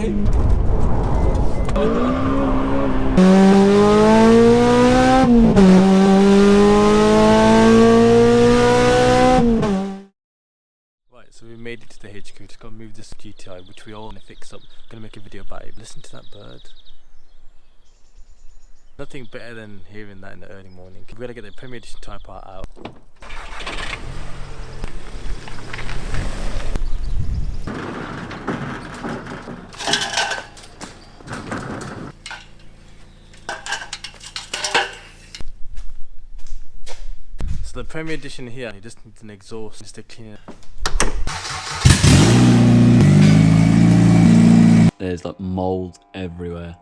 Right, so we made it to the HQ. Just gotta move this GTI, which we all want to fix up. Gonna make a video about it. Listen to that bird. Nothing better than hearing that in the early morning. We gotta get the Premier Edition tyre part out. So the Premier Edition here, it just needs an exhaust just to clean it. There's like mould everywhere.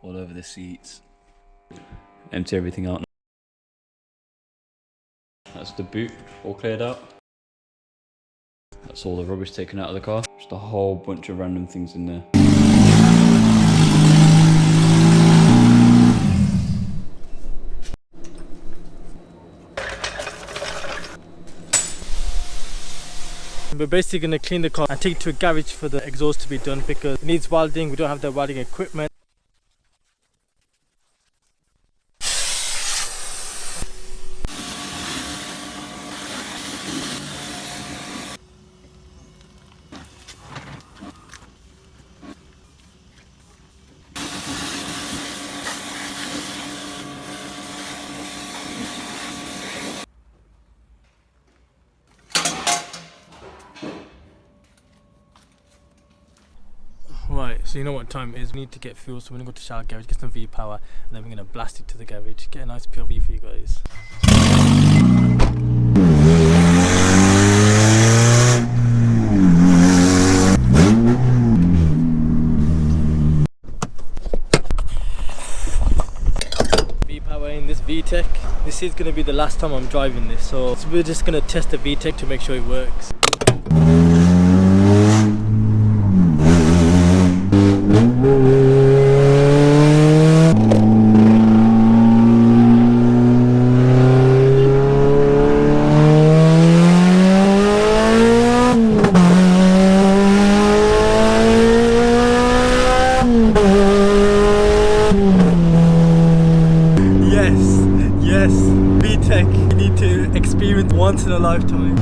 All over the seats. Empty everything out. That's the boot all cleared out. That's all the rubbish taken out of the car. Just a whole bunch of random things in there. We're basically going to clean the car and take it to a garage for the exhaust to be done because it needs welding. We don't have the welding equipment. Right, so you know what time it is. We need to get fuel, so we're gonna go to Shower Garage, get some V-Power, and then we're gonna blast it to the garage, get a nice POV for you guys. V-Power in this VTEC. This is gonna be the last time I'm driving this, so we're just gonna test the VTEC to make sure it works. Yes, VTEC, you need to experience once in a lifetime.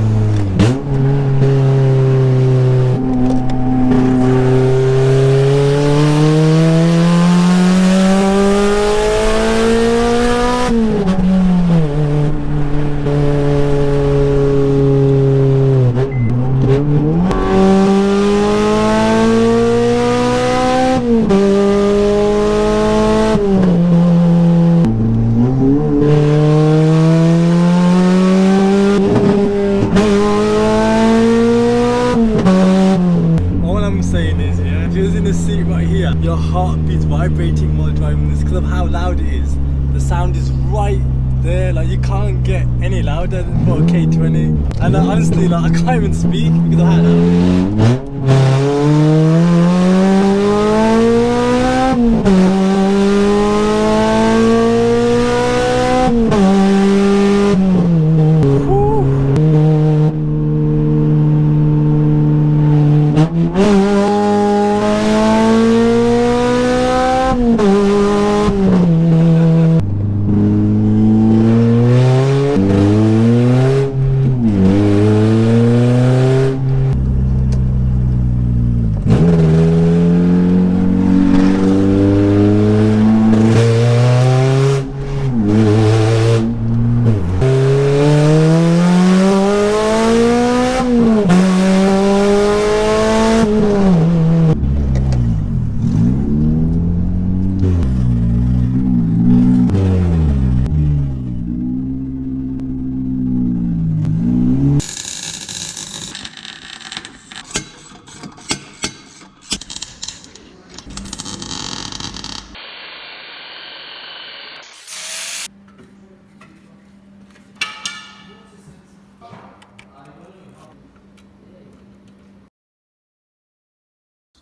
Your heart beats vibrating while driving this because of how loud it is. The sound is right there, like you can't get any louder for a K20. And honestly, like I can't even speak because of how loud.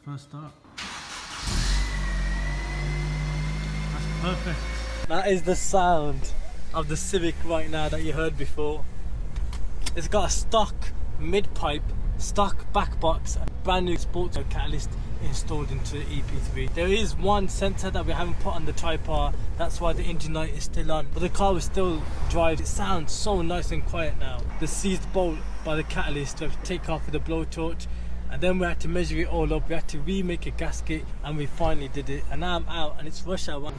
First start. That's perfect. That is the sound of the Civic right now that you heard before. It's got a stock mid-pipe, stock back box, brand new sports catalyst installed into the EP3. There is one sensor that we haven't put on the tripod, that's why the engine light is still on, but the car will still drive. It sounds so nice and quiet now. The seized bolt by the catalyst, we have to take off with a blowtorch, and then we had to measure it all up. We had to remake a gasket, and we finally did it. And now I'm out, and it's rush hour.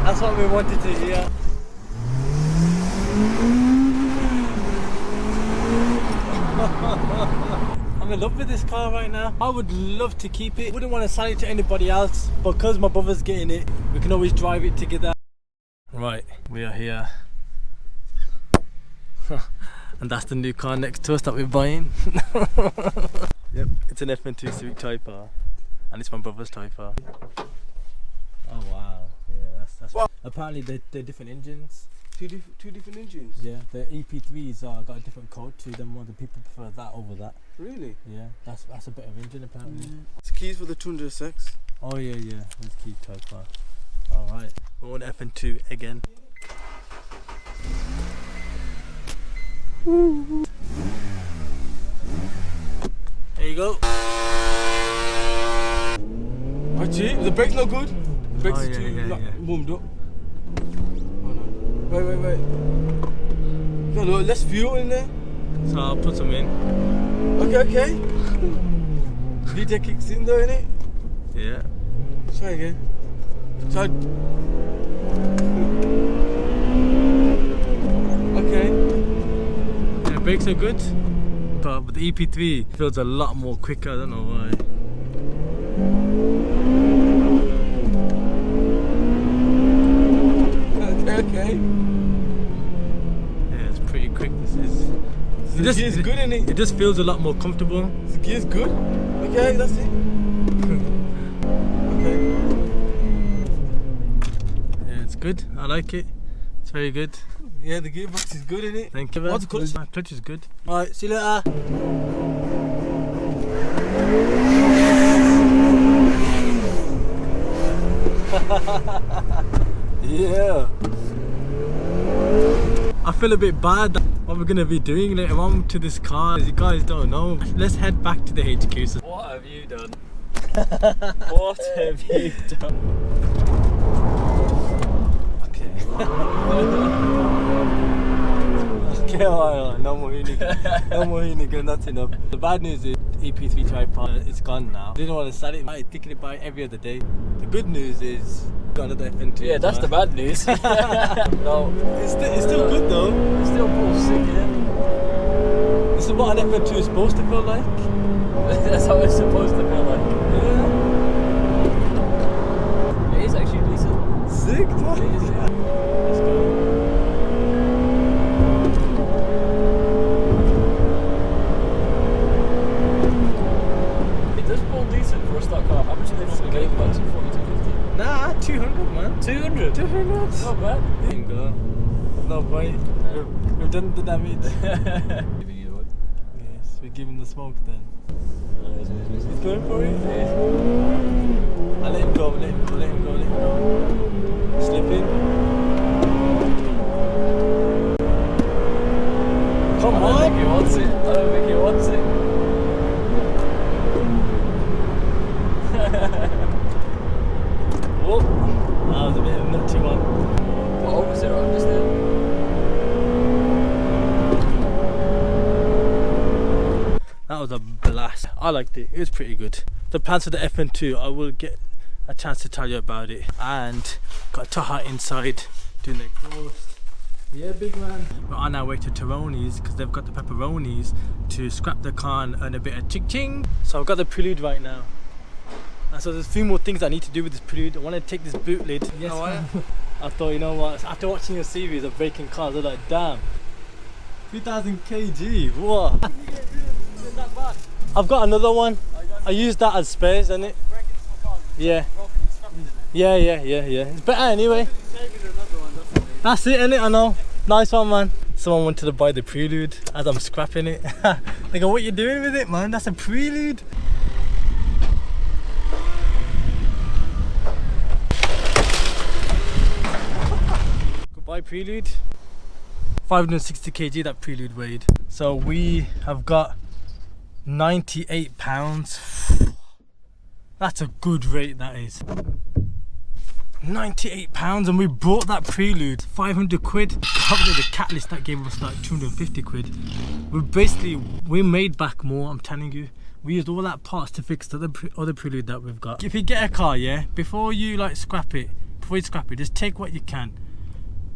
That's what we wanted to hear. I'm in love with this car right now. I would love to keep it. Wouldn't want to sell it to anybody else, but because my brother's getting it, we can always drive it together. Right, we are here. And that's the new car next to us that we're buying. Yep, it's an FN2 Civic Type R, and it's my brother's Type R. Oh wow, yeah, that's wow. Apparently they're different engines. Two different engines? Yeah, the EP3s got a different code to them. The people prefer that over that. Really? Yeah, that's a better engine apparently. It's keys for the 200SX. Oh yeah, let's keep Type R. Alright, we're on FN2 again. There you go. Actually, the brake's not good. The brake's yeah. warmed up. Oh no. Wait. No, less fuel in there. So I'll put some in. Okay. VTEC kicks in though, innit? Yeah. Try again. Try. Okay. Yeah, brakes are good, but the EP3 feels a lot more quicker. I don't know why. Okay. Yeah, it's pretty quick. The gear's good, innit? It just feels a lot more comfortable. The gear's good. Okay, that's it. Okay. Yeah, it's good. I like it. It's very good. Yeah, the gearbox is good, innit? Thank you. What's the clutch? My clutch is good. Alright, see you later. Yeah. I feel a bit bad what we're gonna be doing later on to this car. As you guys don't know, let's head back to the HQ. So What have you done? What have you done? okay. Okay, alright, no more hoonigan, that's enough. The bad news is EP3 tripod, it's gone now. Didn't want to sell it, I'm thinking about it every other day. The good news is, got another FN2. Yeah, that's the bad news. No, It's still good though. it's still both sick, yeah. This is what an FN2 is supposed to feel like. That's how it's supposed to feel like. Yeah. It is actually decent. Sick, It dude. is, yeah. Let's go. It does pull decent for a stock car. How much are they normally getting? About 240, 250? Nah, 200 man. 200? 200. Not bad. There you go. No point. We've done the damage. Giving you the wood. Yes, we're giving the smoke then. He's He's going for it. Yeah. I let him go. Slipping. Come I don't on. think he wants it. Whoa. That was a bit of a nutty one. What opposite on just there? That was a blast. I liked it. It was pretty good. The plans for the FN2, I will get a chance to tell you about it. And got Taha inside doing the exhaust. Yeah, big man. We're on our way to Taroni's because they've got the pepperonis to scrap the car and earn a bit of ching. So I've got the Prelude right now. And so there's a few more things I need to do with this Prelude. I want to take this boot lid. Yes, How are you? I thought, you know what, after watching your series of breaking cars, I was like, damn. 3000 kg, what? I've got another one. I use that as spares, isn't it? Yeah. Yeah. It's better anyway. That's it, innit? I know. Nice one, man. Someone wanted to buy the Prelude as I'm scrapping it. They go, what you doing with it, man? That's a Prelude. Goodbye, Prelude. 560 kg that prelude weighed. So we have got 98 pounds. That's a good rate, that is. 98 pounds, and we bought that prelude 500 quid. Probably the catalyst that gave us like 250 quid. We made back more, I'm telling you. We used all that parts to fix the other prelude that we've got. If you get a car, yeah, before you scrap it, just take what you can.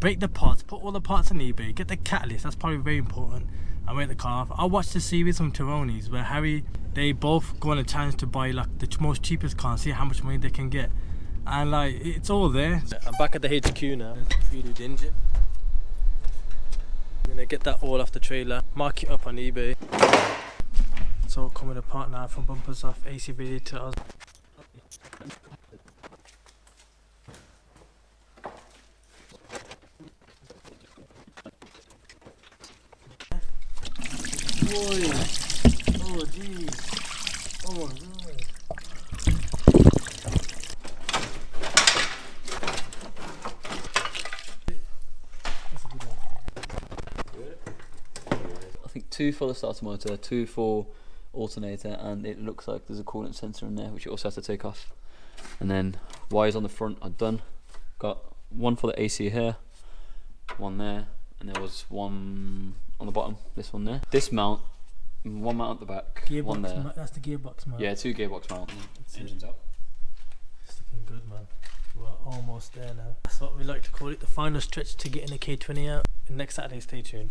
Break the parts, put all the parts on eBay, get the catalyst, that's probably very important, and make the car off. I watched the series from Toronese where Harry, they both go on a challenge to buy like the most cheapest car and see how much money they can get. And like, it's all there. I'm back at the HQ now. There's the prelude engine. I'm gonna get that all off the trailer, mark it up on eBay. It's all coming apart now from bumpers off, AC radiators. Boy. Oh jeez. Oh my god. I think 2 for the starter motor, 2 for alternator, and it looks like there's a coolant sensor in there which you also have to take off. And then wires on the front are done. Got 1 for the AC here, 1 there, and there was 1 on the bottom, this one there. This mount, 1 mount at the back, Gearbox 1 there. That's the gearbox mount. Yeah, 2 gearbox mount. Engine's up. It's looking good, man. We're almost there now. That's what we like to call it, the final stretch to getting the K20 out. Next Saturday, stay tuned.